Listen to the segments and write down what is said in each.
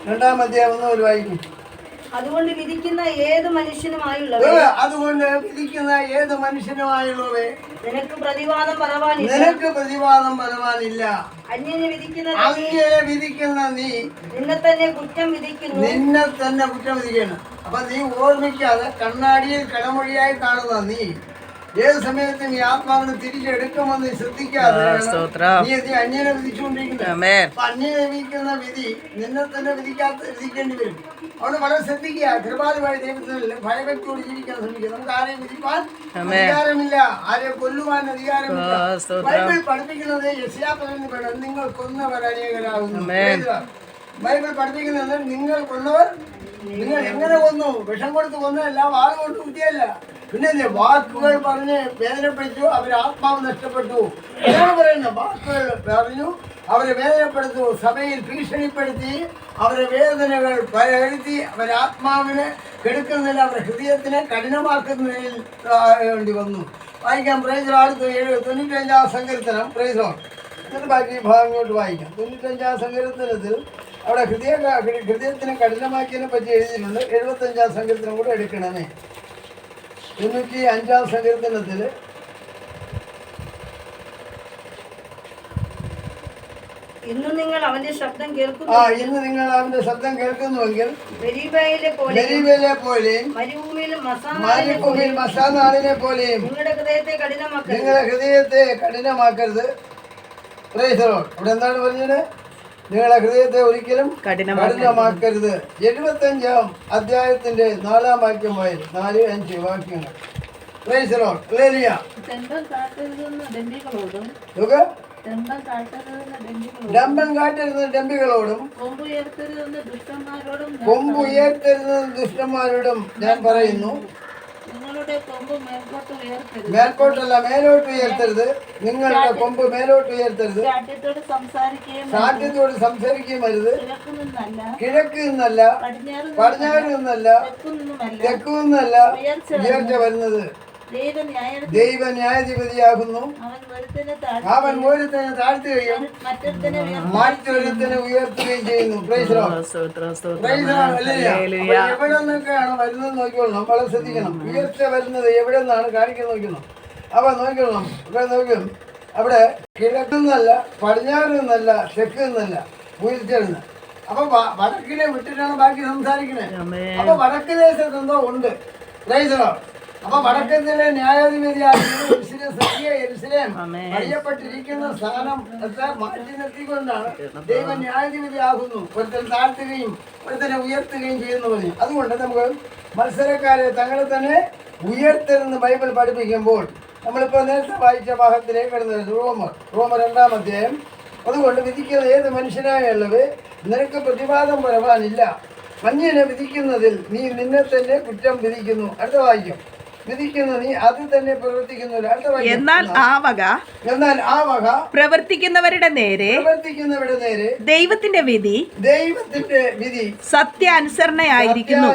2-ാം അധ്യായം 1 മുതൽ വായിക്കും. അതുകൊണ്ട് വിധിക്കുന്ന ഏത് മനുഷ്യനുമായുള്ളവേ നിനക്ക് പ്രതിവാദം പറവാനില്ല. അന്യനെ വിധിക്കുന്ന നീ നിന്നെ തന്നെ കുറ്റം വിധിക്കണം. അപ്പൊ നീ ഓർമ്മിക്കാതെ കണ്ണാടിയിൽ കടമൊഴിയായി കാണുന്ന നീ ഏത് സമയത്തും ഈ ആത്മാവിനെ തിരിച്ചെടുക്കുമെന്ന് ശ്രദ്ധിക്കാതെ നീ അന്യനെ വിധിച്ചുകൊണ്ടിരിക്കുന്നത്. അന്യനെ വിധിക്കുന്ന വിധി നിന്നെ തന്നെ വിധിക്കേണ്ടി വരും. അവിടെ വളരെ ശ്രദ്ധിക്കുക. കൃപാലുവായ ദൈവത്തിൽ ഭയഭക്തിയോട് ജീവിക്കാൻ ശ്രമിക്കുക. നമുക്ക് ആരെയും വിധിക്കാൻ അധികാരമില്ല, ആരെയും കൊല്ലുവാൻ അധികാരമില്ല. ബൈബിൾ പഠിപ്പിക്കുന്നത് യെശയ്യാപ്രവചനത്തിൽ വേണം, നിങ്ങൾ കൊന്നവർ അനേകരാകുന്നു. ബൈബിൾ പഠിപ്പിക്കുന്നത് നിങ്ങൾ കൊന്നവർ, നിങ്ങൾ എങ്ങനെ കൊന്നു? വിഷം കൊടുത്ത് കൊന്നതല്ല, വാൾ കൊണ്ട് കുത്തിയല്ല. പിന്നെ വാക്കുകൾ പറഞ്ഞ് വേദനപ്പെടുത്തു, അവരെ ആത്മാവ് നഷ്ടപ്പെട്ടു. എന്താണ് പറയുന്നത്? വാക്കുകൾ പറഞ്ഞു അവരെ വേദനപ്പെടുത്തു, സഭയിൽ ഭീഷണിപ്പെടുത്തി, അവരെ വേദനകൾ പരത്തി, അവരെ ആത്മാവിനെ കെടുക്കുന്നില്ല, അവരുടെ ഹൃദയത്തിനെ കഠിനമാക്കുന്നതിൽ വേണ്ടി വന്നു. വായിക്കാം. പ്രൈസ് അടുത്ത് 95-ാം സങ്കീർത്തനം. പ്രൈസ് എന്നിട്ട് ബാക്കി ഭാഗങ്ങളോട്ട് വായിക്കാം. 95-ാം സങ്കീർത്തനത്തിൽ അവിടെ ഹൃദയത്തിനെ കഠിനമാക്കിയതിനെ പറ്റി എഴുതിയിട്ടുണ്ട്. 75-ാം സങ്കീർത്തനം കൂടെ എടുക്കണമേ. 95-ാം സങ്കീർത്തനത്തിൽ ഇന്ന് നിങ്ങൾ അവന്റെ ശബ്ദം കേൾക്കുന്നുവെങ്കിൽ മെരീബയിലെ പോലെയും മരുഭൂമിയിൽ മസാനാളിനെ പോലെയും നിങ്ങളുടെ ഹൃദയത്തെ കഠിനമാക്കരുത്. Praise the Lord. ഇവിടെ എന്താണ് പറഞ്ഞത്? നിങ്ങളുടെ ഹൃദയത്തെ ഒരിക്കലും കഠിനമാക്കരുത്. 75-ാം അധ്യായത്തിന്റെ 4-ാം വാക്യം വായി 4-5 വാക്യങ്ങൾ. Praise the Lord. ഹല്ലേലൂയ. ഡംബം കാട്ടരുത് ഡംബികളോടും കൊമ്പ് ഉയർത്തരുത് ദുഷ്ടന്മാരോടും ഞാൻ പറയുന്നു. മേൽപോട്ടല്ല, മേലോട്ട് ഉയർത്തരുത്. നിങ്ങളുടെ കൊമ്പ് മേലോട്ട് ഉയർത്തരുത്. സാധ്യതയോട് സംസാരിക്കുകയും അരുത്. കിഴക്ക് നിന്നല്ല, പടിഞ്ഞാറ് നിന്നല്ല, തെക്കു നിന്നല്ല ഉയർച്ച വരുന്നത്. ദൈവ ന്യായാധിപതിയാകുന്നു. അവൻ ഒരുത്തനെ താഴ്ത്തുകയും മറ്റൊരുത്തനെ ഉയർത്തുകയും ചെയ്യുന്നു. എവിടെ നിന്നൊക്കെയാണ് വരുന്നത് നോക്കിക്കൊള്ളണം. വളരെ ശ്രദ്ധിക്കണം. ഉയർച്ച വരുന്നത് എവിടെ നിന്നാണ് കാണിക്കുന്നത് നോക്കണം. അപ്പൊ നോക്കണം. നോക്കും അവിടെ കിഴക്ക് നിന്നല്ല, പടിഞ്ഞാറ് നിന്നല്ല, തെക്ക് നിന്നല്ല ഉയർച്ച വരുന്നത്. അപ്പൊ വടക്കിനെ വിട്ടിട്ടാണ് ബാക്കി സംസാരിക്കണേ. അപ്പൊ വടക്ക് ദേശത്ത് എന്തോ ഉണ്ട്. അപ്പൊ വടക്കത്തിലെ ന്യായാധിപതിയായിരിക്കും അറിയപ്പെട്ടിരിക്കുന്ന സ്ഥാനം മാറ്റി നിർത്തിക്കൊണ്ടാണ് ദൈവ ന്യായാധിപതിയാകുന്നു. ഒരുത്തൻ താഴ്ത്തുകയും ഒരുത്തനെ ഉയർത്തുകയും ചെയ്യുന്നു പറഞ്ഞു. അതുകൊണ്ട് നമുക്ക് മത്സരക്കാരെ തങ്ങളെ തന്നെ ഉയർത്തരുന്ന് ബൈബിൾ പഠിപ്പിക്കുമ്പോൾ നമ്മളിപ്പോൾ നേരത്തെ വായിച്ച ഭാഗത്തിലേക്ക് കടന്നു. റോമർ 2-ാം അധ്യായം. അതുകൊണ്ട് വിധിക്കുന്ന ഏത് മനുഷ്യനായുള്ളത് നിനക്ക് പ്രതിവാദം വരാനില്ല. അന്യനെ വിധിക്കുന്നതിൽ നീ നിന്നെ തന്നെ കുറ്റം വിധിക്കുന്നു. അടുത്ത വാക്യം. വിധിക്കുന്ന നീ അത് തന്നെ പ്രവർത്തിക്കുന്നില്ല. എന്നാൽ ആ വക പ്രവർത്തിക്കുന്നവരുടെ നേരെ ദൈവത്തിന്റെ വിധി സത്യാനുസരണയായിരിക്കുന്നു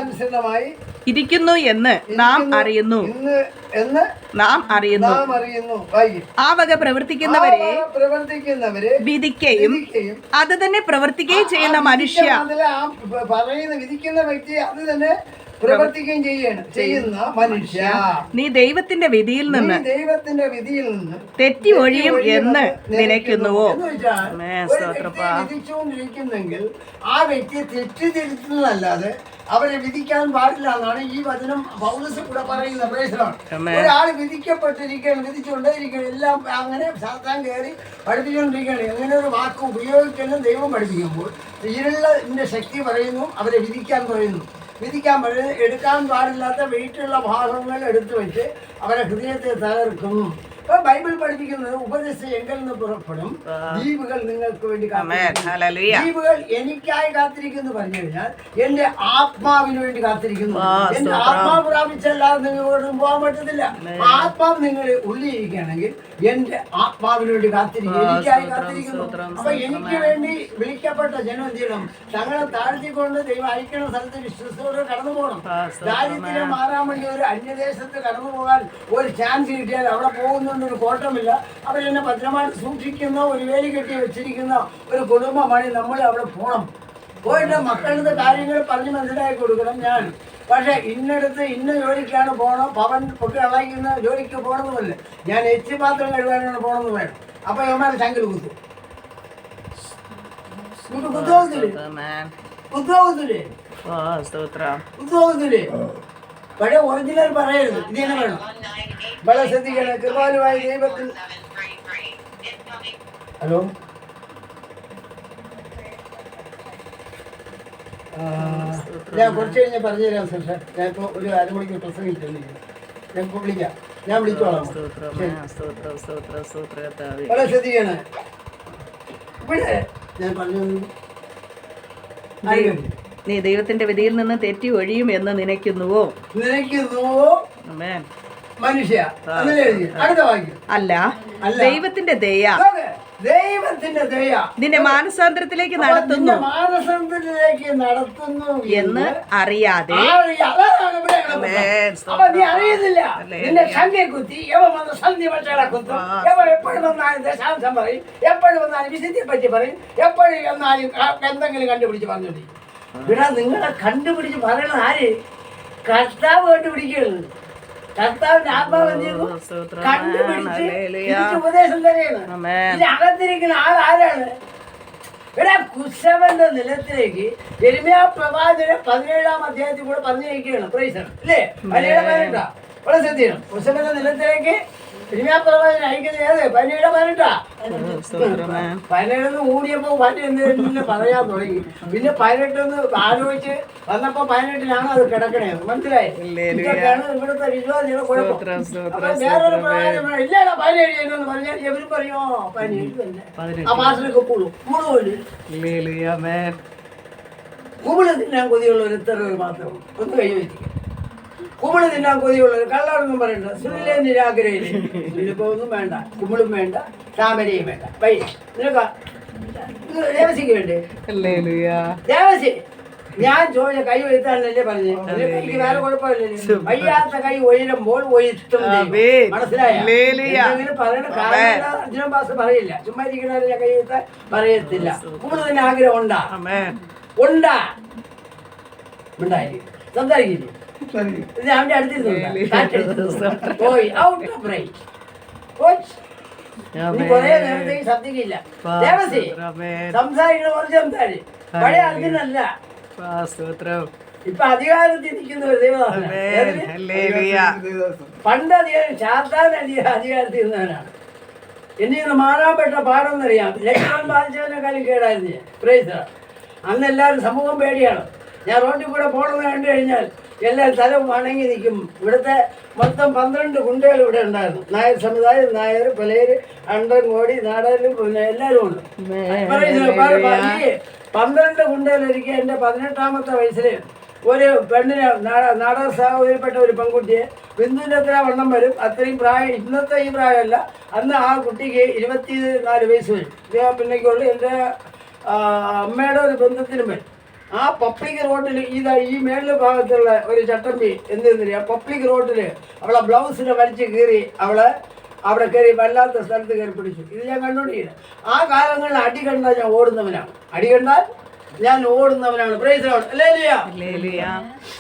എന്ന് നാം അറിയുന്നു. ആ വക പ്രവർത്തിക്കുന്നവരെ വിധിക്കുകയും അത് തന്നെ പ്രവർത്തിക്കുകയും ചെയ്യുന്ന മനുഷ്യ പറയുന്ന വിധിക്കുന്ന വ്യക്തി അത് തന്നെ പ്രവർത്തിക്കുകയും ചെയ്യുന്ന മനുഷ്യ നീ ദൈവത്തിന്റെ വിധിയിൽ നിന്ന് തെറ്റി ഒഴിയും എന്ന് നിனைക്കുന്നുവോ? വിധിച്ചുകൊണ്ടിരിക്കുന്നെങ്കിൽ ആ വ്യക്തിയെ തെറ്റിദ്ധരിക്കുന്നതല്ലാതെ അവരെ വിധിക്കാൻ പാടില്ല എന്നാണ് ഈ വചനം പൗലോസ് കൂടെ പറയുന്നത്. ഒരാൾ വിധിക്കപ്പെട്ടിരിക്കുകയാണ്, വിധിച്ചുകൊണ്ടേയിരിക്കുകയാണ്, എല്ലാം അങ്ങനെ സാത്താൻ കയറി പഠിപ്പിച്ചുകൊണ്ടിരിക്കുകയാണ്. എങ്ങനെ ഒരു വാക്ക് ഉപയോഗിക്കണം ദൈവം പഠിപ്പിക്കുമ്പോൾ ഇരുളിന്റെ ശക്തി പറയുന്നു, അവരെ വിധിക്കാൻ പറയുന്നു. വിധിക്കാൻ പറയുന്നത് എടുക്കാൻ പാടില്ലാത്ത വെയിറ്റുള്ള ഭാഗങ്ങൾ എടുത്തു വെച്ച് അവരെ ഹൃദയത്തെ തകർക്കും. ഇപ്പൊ ബൈബിൾ പഠിപ്പിക്കുന്നത് ഉപദേശം എങ്കിൽ നിന്ന് പുറപ്പെടും, ദ്വീപുകൾ നിങ്ങൾക്ക് വേണ്ടി ദ്വീപുകൾ എനിക്കായി കാത്തിരിക്കുന്നു പറഞ്ഞു കഴിഞ്ഞാൽ എന്റെ ആത്മാവിന് വേണ്ടി കാത്തിരിക്കുന്നു. എന്റെ ആത്മാവ് പ്രാപിച്ചല്ലാതെ നിങ്ങളോട് പോകാൻ പറ്റത്തില്ല. ആത്മാവ് നിങ്ങളെ ഉള്ളിയിരിക്കുകയാണെങ്കിൽ എന്റെ ആത്മാവിന് വേണ്ടി കാത്തിരിക്കും, എനിക്കായി കാത്തിരിക്കുന്നു. അപ്പൊ എനിക്ക് വേണ്ടി വിളിക്കപ്പെട്ട ജനം എന്ത് ചെയ്യണം? തങ്ങളെ താഴ്ത്തിക്കൊണ്ട് ദൈവം അയക്കുന്ന സ്ഥലത്ത് വിശ്വസത്തോടെ കടന്നു പോകണം. ദാരിദ്ര്യം മാറാൻ വേണ്ടി ഒരു അന്യദേശത്ത് കടന്നു പോകാൻ ഒരു ചാൻസ് കിട്ടിയാൽ അവിടെ പോകുന്നൊരു കോട്ടമില്ല. അവരെന്നെ ഭദ്രമായിട്ട് സൂക്ഷിക്കുന്ന ഒരു വേലി കെട്ടി വെച്ചിരിക്കുന്ന ഒരു കുടുംബമാണ് നമ്മൾ അവിടെ പോകണം. പോയിട്ട് മക്കളുടെ കാര്യങ്ങൾ പറഞ്ഞ് മനസ്സിലാക്കി കൊടുക്കണം ഞാൻ. പക്ഷെ ഇന്നടത്ത് ഇന്ന ജോലിക്കാണ് പോകണം, പവൻ ഒക്കെ അളയിക്കുന്ന ജോലിക്ക് പോകണമെന്നില്ല. ഞാൻ എച്ച് പാത്രം കഴുകാനാണ് പോകണമെന്ന് വേണം. അപ്പൊ ഇവന്മാരെ ശങ്കൽ കുത്തും. കുത്തുപോകത്തില്ലേ? പക്ഷെ ഒറിജിനൽ പറയരുത്. ഇതിനെ വേണം. വളരെ ശ്രദ്ധിക്കണം. കൃപാലുവായ ദൈവത്തിൽ. ഹലോ, ഞാൻ കുറച്ച് കഴിഞ്ഞ് പറഞ്ഞു തരാം സാർ. ഞാൻ ഇപ്പോൾ ഒരു അരമണിക്കൂർ പ്രസംഗിച്ചിട്ടുണ്ട്. ഞാൻ ഇപ്പോൾ വിളിക്കാം. ഞാൻ വിളിച്ചോളാം. വളരെ ശ്രദ്ധിക്കണം. ഇവിടെ ഞാൻ പറഞ്ഞു നീ ദൈവത്തിന്റെ വിധിയിൽ നിന്ന് തെറ്റി ഒഴിയും എന്ന് നിനയ്ക്കുന്നുവോ? മനുഷ്യ. അടുത്ത വാക്യം. അല്ല, ദൈവത്തിന്റെ ദയ നിന്നെ മാനസാന്തരത്തിലേക്ക് നടത്തുന്നു എന്ന് അറിയാതെ അറിയുന്നില്ല. നിന്റെ സന്ധ്യ കുത്തി സന്ധ്യ പക്ഷികളെ കുത്തും. എപ്പോഴും വന്നാലും ദശാംശം പറയും, എപ്പോഴും വന്നാലും വിശുദ്ധിയെ പറ്റി പറയും, എപ്പോഴും വന്നാലും എന്തെങ്കിലും കണ്ടുപിടിച്ച് പറഞ്ഞോണ്ടിരിക്കും. ഇവിടെ നിങ്ങളെ കണ്ടുപിടിച്ച് പറയണത് ആര്? കർത്താവ് കണ്ടുപിടിക്കുന്നത്. കർത്താവിന്റെ ആത്മാവ് കണ്ടുപിടിച്ച് ഉപദേശം തന്നെയാണ്. ഇതിനകത്തിരിക്കുന്ന ആളാരാണ്? ഇവിടെ കുശവന്റെ നിലത്തിലേക്ക് യെരമ്യാ പ്രവാചകൻ 17-ാം അധ്യായത്തിൽ കൂടെ പറഞ്ഞിരിക്കുകയാണ്. പ്രൈസാണ് അല്ലേ? 17-18 ഇവിടെ ശ്രദ്ധിക്കണം. കുശവന്റെ നിലത്തിലേക്ക് യെരമ്യാ പ്രവാചകൻ അയക്കുന്നത് ഏത്? 17-18. 17 കൂടിയപ്പോ 18 പറയാൻ തുടങ്ങി. പിന്നെ 18 ആലോചിച്ച് വന്നപ്പോ 18 അത് കിടക്കണേ. മനസ്സിലായി? ഇതൊക്കെയാണ് ഇവിടുത്തെ വിശ്വാസിയുടെ കുഴപ്പം. വേറൊരു പ്രവാചകൻ ഇല്ലടാ 17 എന്ന് പറഞ്ഞാൽ എവരും പറയുമോ 17 തന്നെ. ആ മാസത്തിലൊക്കെ മുഴുവൻ കുമിള് തിന്നാൻ കൊതിയുള്ളവർ ഇത്ര മാത്രം ഒന്ന് കൈ വെച്ചിരിക്കും. കുമിള് തിന്നാൻ കൊതിയുള്ളവർ കള്ളവരൊന്നും പറയണ്ട. സുനിലേ നിരാഗ്രഹില്ല. സുനിലിപ്പോ ഒന്നും വേണ്ട, കുമിളും വേണ്ട, താമരയും വേണ്ട. വൈ നിനക്ക് ദേവസിക്ക് വേണ്ടേ? ദേവസി ഞാൻ ചോദിച്ച കൈ വരുത്താനല്ലേ പറഞ്ഞേ? എനിക്ക് വേറെ കുഴപ്പമില്ലല്ലോ. വയ്യാത്ത കൈ ഉയരുമ്പോൾ ഉയർത്തും. മനസ്സിലായോ? പറയണ കാരണം അർജുനൻ പാസ് പറയില്ല. ചുമ്മാ ഇരിക്കണ കൈ വരുത്താൻ പറയത്തില്ല. കുമിള് തന്നെ ആഗ്രഹം ഉണ്ടാ ഉണ്ടാ ഉണ്ടായിരിക്കും. സംസാരിക്കില്ലേ? അവന്റെ അടുത്തിരുന്നു പോയി ഔട്ട് ഓഫ് റൈറ്റ്. കൊറേ നേരത്തേക്ക് ശ്രദ്ധിക്കില്ല. ദേവസി സംസാരിക്കണ കുറച്ച് സംസാരിക്കും. പഴയ അർജുനല്ല. ഇപ്പൊ അധികാരത്തിൽ നിൽക്കുന്ന ഒരു ദൈവദാസൻ. പണ്ട് അധികാരം ശാസ്താൻ അധികാരത്തിൽ ഇരുന്നവനാണ്. ഇനി മാറാപ്പെട്ട പാടെന്നറിയാം. ലക്ഷണം ബാധിച്ചവനെക്കാളും കേടായിരുന്നു. പ്രൈസ്. അന്ന് എല്ലാവരും സമൂഹം പേടിയാണ്. ഞാൻ റോഡിൽ കൂടെ പോകണമെന്ന് കണ്ടു കഴിഞ്ഞാൽ എല്ലാവരും തല വണങ്ങി നിൽക്കും. ഇവിടുത്തെ മൊത്തം 12 ഗുണ്ടകൾ ഇവിടെ ഉണ്ടായിരുന്നു. നായർ സമുദായം, നായർ, പലര്, അണ്ടൻകോടി, നാടനും പിന്നെ എല്ലാവരും ഉണ്ട്. 12 ഗുണ്ടകളൊരിക്കൽ എൻ്റെ 18-ാമത്തെ വയസ്സിൽ ഒരു പെണ്ണിനെ നാടക സഹോദരിപ്പെട്ട ഒരു പെൺകുട്ടിയെ ബിന്ദുവിൻ്റെ എത്ര വണ്ണം വരും അത്രയും പ്രായം, ഇന്നത്തെ ഈ പ്രായമല്ല, അന്ന് ആ കുട്ടിക്ക് 24 വയസ്സ് വരും. പിന്നേക്കുള്ള എൻ്റെ അമ്മയുടെ ഒരു ബന്ധത്തിനും വരും. ആ പബ്ലിക് റോഡിൽ ഈ മേളിലെ ഭാഗത്തുള്ള ഒരു ചട്ടമ്പി എന്തെന്നറിയാം, പബ്ലിക് റോഡിൽ അവളെ ബ്ലൗസിനെ വലിച്ച് കീറി അവളെ അവിടെ കയറി വല്ലാത്ത സ്ഥലത്ത് കയറി പിടിച്ചു. ഇത് ഞാൻ കണ്ടുകൊണ്ടിരിക്കുന്നത്. ആ കാലങ്ങളിൽ അടി കണ്ടാൽ ഞാൻ ഓടുന്നവനാണ്. അടി കണ്ടാൽ ഞാൻ ഓടുന്നവനാണ്.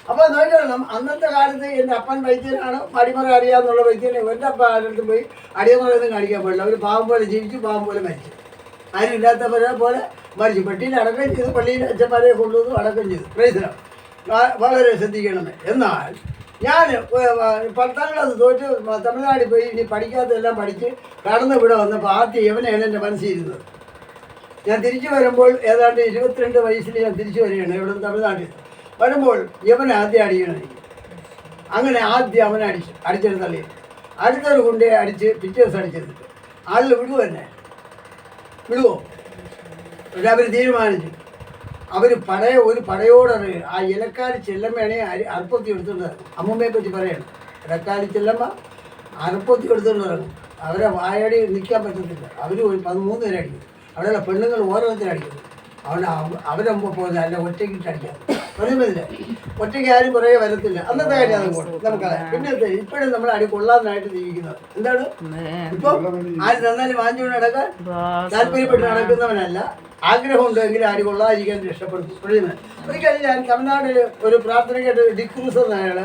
അപ്പൊ നോക്കണം, അന്നത്തെ കാലത്ത് എൻ്റെ അപ്പൻ വൈദ്യനാണ്. അടിമറ അറിയാന്നുള്ള വൈദ്യനെ എൻ്റെ അപ്പ അടുത്ത് പോയി അടിമറയൊന്നും കാണിക്കാൻ പാടില്ല. അവർ പാവം പോലെ ജീവിച്ചു, പാവം പോലെ മരിച്ചു. ആരും ഇല്ലാത്തവരെ പോലെ മരിച്ചു. പെട്ടിയിൽ അടക്കം ചെയ്തു, പള്ളിയിൽ അച്ഛന്മാരെ കൊണ്ടുവന്നു അടക്കം ചെയ്തു. പ്രൈസിലാണ്. വളരെ ശ്രദ്ധിക്കണമേ. എന്നാൽ ഞാൻ 10ാം ക്ലാസ് തോറ്റ് തമിഴ്നാട്ടിൽ പോയി ഇനി പഠിക്കാത്തതെല്ലാം പഠിച്ച് കടന്ന് ഇവിടെ വന്നപ്പോൾ ആദ്യം യവനാണ് എൻ്റെ മനസ്സിരുന്നത്. ഞാൻ തിരിച്ചു വരുമ്പോൾ ഏതാണ്ട് 22 വയസ്സിൽ ഞാൻ തിരിച്ചു വരികയാണ് ഇവിടെ തമിഴ്നാട്ടിൽ. വരുമ്പോൾ യവൻ ആദ്യം അടിക്കണം എനിക്ക്. അങ്ങനെ ആദ്യം അവനെ അടിച്ചെടുത്ത് തള്ളി. അടുത്തൊരു കൊണ്ടേ അടിച്ച് പിറ്റേ ദിവസം അടിച്ചെടുത്തിട്ട് ആളിൽ വിടുവോ തന്നെ? വിടുവോ? പക്ഷെ അവർ തീരുമാനിച്ചു. അവർ ഒരു പടയോടെ ആ ഇലക്കാരി ചെല്ലമ്മയാണെ അറുപ്പത്തി എടുത്തുകൊണ്ട് അമ്മമ്മയെ പറ്റി പറയണം. ഇലക്കാരി ചെല്ലമ്മ അറുപ്പത്തി എടുത്തുകൊണ്ട് ഇറങ്ങും. അവരെ വായടി നിൽക്കാൻ പറ്റത്തില്ല. അവർ 13 പേരെ അടിക്കും. അവിടെ പെണ്ണുങ്ങൾ ഓരോരുത്തരടിക്കുന്നു. അവരമ്പോ പോകുന്നത് അല്ല, ഒറ്റയ്ക്കിട്ട് അടിക്കാം. പറയുന്നില്ല, ഒറ്റയ്ക്ക് ആരും കുറേ വരത്തില്ല. അന്നത്തെ കാര്യം അതുകൊണ്ട് നമുക്കറിയാം. പിന്നെ ഇപ്പോഴും നമ്മൾ അടി കൊള്ളാനായിട്ട് ജീവിക്കുന്നത് എന്താണ്? ഇപ്പൊ ആര് തന്നാലും വാങ്ങിച്ചുകൊണ്ട് നടക്കാൻ താല്പര്യപ്പെട്ട് നടക്കുന്നവനല്ല. ആഗ്രഹം ഉണ്ടെങ്കിൽ ആരും കൊള്ളാതിരിക്കാൻ രക്ഷപ്പെടുത്തും. ഒരിക്കലും ഞാൻ തമിഴ്നാട്ടിൽ ഒരു പ്രാർത്ഥനയ്ക്കായിട്ട് ഡിക്രൂസ് എന്ന അയാൾ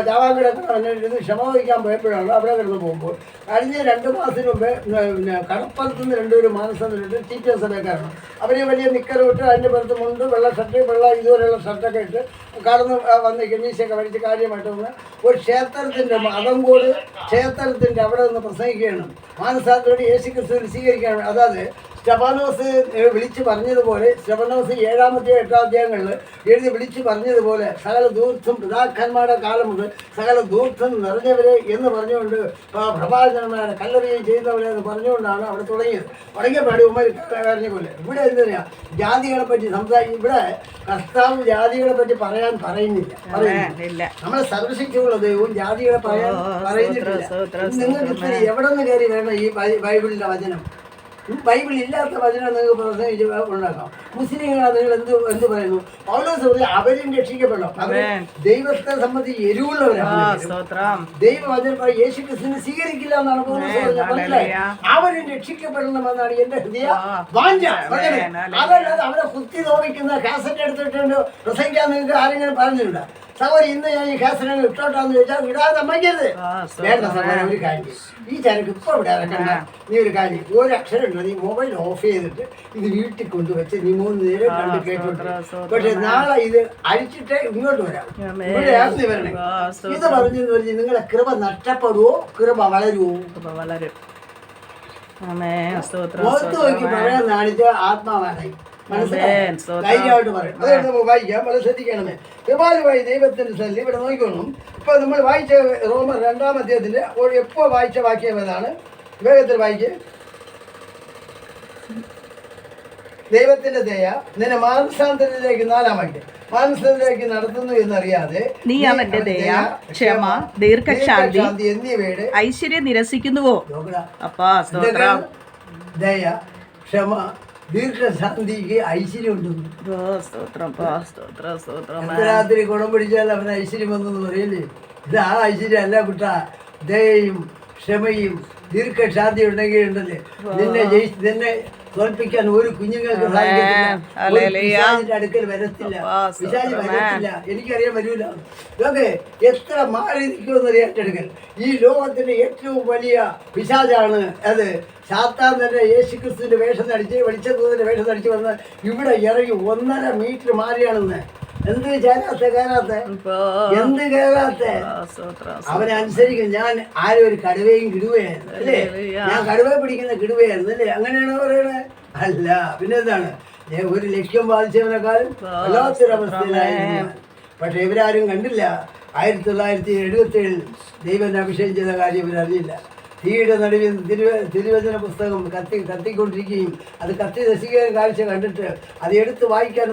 ചാവാങ്കിടക്ക് വന്നിരുന്ന് ക്ഷമ വഹിക്കാൻ പോയപ്പോഴാണ് അവിടെ കിടന്ന് പോകുമ്പോൾ കഴിഞ്ഞ 2 മാസത്തിന് മുമ്പേ പിന്നെ കടപ്പുറത്ത് നിന്ന് 2 പേര് മാനസത്തിലിട്ട് ടീച്ചേഴ്സ് സഭക്കാരാണ്. അവർ വലിയ നിക്കറിട്ട് അതിൻ്റെ പുറത്ത് മുണ്ട് വെള്ള ഷർട്ട് ഇതുപോലെയുള്ള ഷർട്ടൊക്കെ ഇട്ട് കടന്ന് വന്ന് കമ്മീശയൊക്കെ വലിച്ച് കാര്യമായിട്ട് വന്ന് ഒരു ക്ഷേത്രത്തിൻ്റെ അതങ്കോട് ക്ഷേത്രത്തിൻ്റെ അവിടെ നിന്ന് പ്രസംഗിക്കുകയാണ്. മാനസാന്തരോട് യേശു ക്രിസ്തുവിനെ സ്വീകരിക്കുകയാണ്. അതായത് സ്റ്റെഫാനോസ് വിളിച്ചു പറഞ്ഞതുപോലെ സ്റ്റെഫാനോസ് 7-ാമത്തെ 8-ാം അധ്യായങ്ങളിൽ എഴുതി വിളിച്ചു പറഞ്ഞതുപോലെ സകല ദൂർത്തും പിതാക്കന്മാരുടെ കാലം മുതൽ സകല ദൂർത്തും നിറഞ്ഞവരെ എന്ന് പറഞ്ഞുകൊണ്ട് പ്രവാചകന്മാരെ കല്ലെറിയുകയും ചെയ്യുന്നവരെ എന്ന് പറഞ്ഞുകൊണ്ടാണ് അവിടെ തുടങ്ങിയത്. തുടങ്ങിയപാടി ഉമ്മ പോലെ ഇവിടെ എന്തിനാ ജാതികളെ പറ്റി സംസാരിക്കും. ഇവിടെ കർത്താവ് ജാതികളെ പറ്റി പറയുന്നില്ല. നമ്മളെ സർവശക്തിയുള്ള ദൈവവും ജാതികളെ പറയുന്നില്ല. നിങ്ങൾക്ക് എവിടെ നിന്ന് കയറി വേണം ഈ ബൈബിളിൻ്റെ വചനം? ബൈബിൾ ഇല്ലാത്ത വചനം നിങ്ങൾക്ക് പ്രസംഗിച്ച് ഉണ്ടാക്കാം. മുസ്ലിങ്ങളാണ് നിങ്ങൾ എന്ത് പറയുന്നു? പൗലോസ് പറഞ്ഞു അവരും രക്ഷിക്കപ്പെടണം. അവർ ദൈവത്തെ സംബന്ധിച്ച് എരിവുള്ളവരാണ്. ദൈവവചനം യേശു ക്രിസ്തുവിനെ സ്വീകരിക്കില്ല എന്നാണ് പൗലോസ് പറഞ്ഞത്. മനസ്സിലായി? അവരും രക്ഷിക്കപ്പെടണമെന്നാണ് എന്റെ ഹൃദയ വാഞ്ച. അതല്ലാതെ അവരെ കുത്തി നോവിക്കുന്ന കാസറ്റ് എടുത്തിട്ടുണ്ട് പ്രസംഗിക്കാൻ നിങ്ങൾക്ക് ആരെങ്കിലും പറഞ്ഞിട്ടുണ്ടോ? സഹോദരി ഇന്ന് ഞാൻ ഈ കാസറ്റ് ഇട്ടോട്ടാന്ന് ചോദിച്ചാൽ ഇടാതെ അമ്മയ്ക്കരുത്. വേണ്ട സഹോദരൻ, ഒരു കാര്യം ഈ ചരക്ക് ഇപ്പൊ ഇവിടെ ഇറക്കണ്ട. നീ ഒരു കാര്യം, ഒരു അക്ഷരം ഉണ്ട്, നീ മൊബൈൽ ഓഫ് ചെയ്തിട്ട് ഇത് വീട്ടിൽ കൊണ്ടുവച്ച് നീ 3 നേരം കണ്ട് കേട്ടോട്ട്. പക്ഷെ നാളെ ഇത് അഴിച്ചിട്ട് ഇങ്ങോട്ട് വരാം, ഇവിടെയാണ് നീ വരണേ. ഇത് പറഞ്ഞു നിങ്ങളെ കൃപ നഷ്ടപ്പെടുവോ കൃപ വളരുവോ? മുഖത്ത് നോക്കി പറയാൻ കാണിച്ച ആത്മാവാനായി ധൈര്യമായിട്ട് പറയും. അതുകൊണ്ട് നമ്മൾ വായിക്കാം, വളരെ ശ്രദ്ധിക്കണമേ. കൃപാലുവായി ദൈവത്തിന്റെ സ്ഥലം ഇവിടെ നോക്കിക്കൊള്ളും. ഇപ്പൊ നമ്മൾ വായിച്ച റോമർ 2-ാം അധ്യായത്തിന്റെ എപ്പോ വായിച്ച വാക്യം ഏതാണ്? വേഗത്തിൽ വായിക്ക്. ദൈവത്തിന്റെ ദയ നിന്നെ മാനസാന്തരത്തിലേക്ക് 4-ാം വാക്യം മാനസാന്തരത്തിലേക്ക് നടത്തുന്നു എന്നറിയാതെ നീ അവന്റെ ദയ, ക്ഷമ, ദീർഘശാന്തി എന്നിവയുടെ ഐശ്വര്യം നിരസിക്കുന്നുവോ? ദയ, ക്ഷമ, ദീർഘശാന്തിക്ക് ഐശ്വര്യം ഉണ്ടെന്ന്. രാത്രി ഗുണം പിടിച്ചാൽ അവന് ഐശ്വര്യം വന്നെന്ന് പറയല്ലേ? ഇത് ആ ഐശ്വര്യം അല്ല കുട്ട. ദയയും ക്ഷമയും ദീർഘശാന്തി ഉണ്ടെങ്കിൽ ഉണ്ടല്ലേ നിന്നെ തോൽപ്പിക്കാൻ ഒരു കുഞ്ഞുങ്ങൾക്ക് അടുക്കൽ വരത്തില്ല, പിശാച് വരത്തില്ല. എനിക്കറിയാൻ വരൂല. ഇതൊക്കെ എത്ര മാറി നിൽക്കുമെന്ന് ഏറ്റെടുക്കൽ. ഈ ലോകത്തിന്റെ ഏറ്റവും വലിയ പിശാചാണ് അത്. സാത്താൻ തന്നെ യേശുക്രിസ്തുവിന്റെ വേഷം നടിച്ച് വെളിച്ചത്തിന്റെ വേഷം നടിച്ച് വന്ന് ഇവിടെ ഇറങ്ങി 1.5 മീറ്റർ മാറിയാണെന്ന്. എന്ത് കയറാത്ത അവനെ അനുസരിക്കും. ഞാൻ ആരും ഒരു കടുവയും കിടുവയായിരുന്നു അല്ലേ? ഞാൻ കടുവയെ പിടിക്കുന്ന കിടുവയായിരുന്നു അല്ലേ? അങ്ങനെയാണോ പറയണേ? അല്ല, പിന്നെ എന്താണ്? ഒരു ലക്ഷ്യം ബാധിച്ചവനെക്കാളും വല്ലാത്തൊരവസ്ഥയിലായിരുന്നു. പക്ഷെ ഇവരാരും കണ്ടില്ല. 1977 ദൈവം അഭിഷേകം ചെയ്ത കാര്യം ഇവരറിയില്ല. തീയുടെ നടുവിൽ തിരുവചന പുസ്തകം കത്തിക്കൊണ്ടിരിക്കുകയും അത് കത്തി നശിക്കാൻ കാഴ്ച കണ്ടിട്ട് അത് എടുക്കാൻ